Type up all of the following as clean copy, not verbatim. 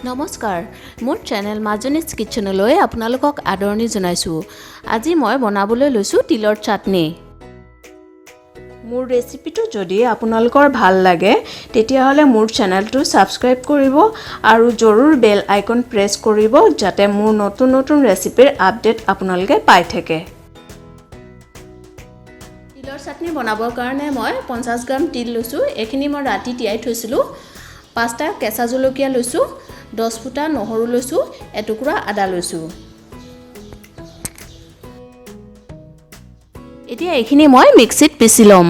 নমস্কাৰ মোৰ চেনেল মাজনীজ কিচেনলৈ আপোনালোকক আদৰণি জনাইছোঁ। আজি মই বনাবলৈ লৈছোঁ তিলৰ চাটনি। মোৰ ৰেচিপিটো যদি আপোনালোকৰ ভাল লাগে তেতিয়াহ'লে মোৰ চেনেলটো সাবস্ক্ৰাইব কৰিব আৰু জৰুৰ বেল আইকন প্ৰেছ কৰিব যাতে মোৰ নতুন নতুন ৰেচিপিৰ আপডেট আপোনালোকে পাই থাকে। তিলৰ চাটনি বনাবৰ কাৰণে মই 50 গ্ৰাম তিল লৈছোঁ। এইখিনি মই ৰাতি তিয়াই থৈছিলোঁ। 5টা কেঁচা জলকীয়া লৈছোঁ, 10 ফুটা নহৰু লৈছোঁ, এটুকুৰা আদা লৈছোঁ। এতিয়া এইখিনি মই মিক্সিত পিচি ল'ম।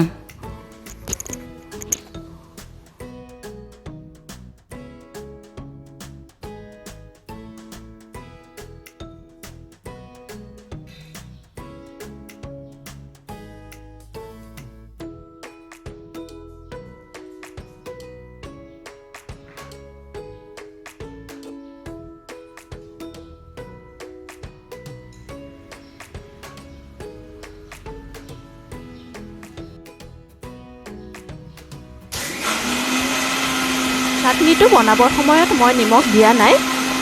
চাটনিটো বনাবৰ সময়ত মই নিমখ দিয়া নাই,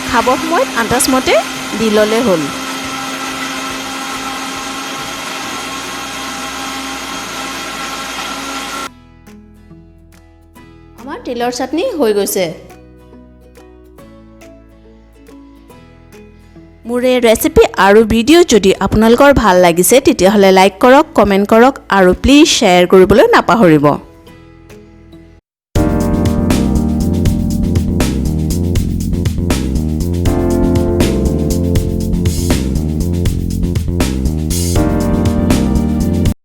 খাবৰ সময়ত আন্দাজমতে দি ল'লে হ'ল। আমাৰ তিলৰ চাটনি হৈ গৈছে। মোৰ এই ৰেচিপি আৰু ভিডিঅ' যদি আপোনালোকৰ ভাল লাগিছে তেতিয়াহ'লে লাইক কৰক, কমেণ্ট কৰক আৰু প্লিজ শ্বেয়াৰ কৰিবলৈ নাপাহৰিব।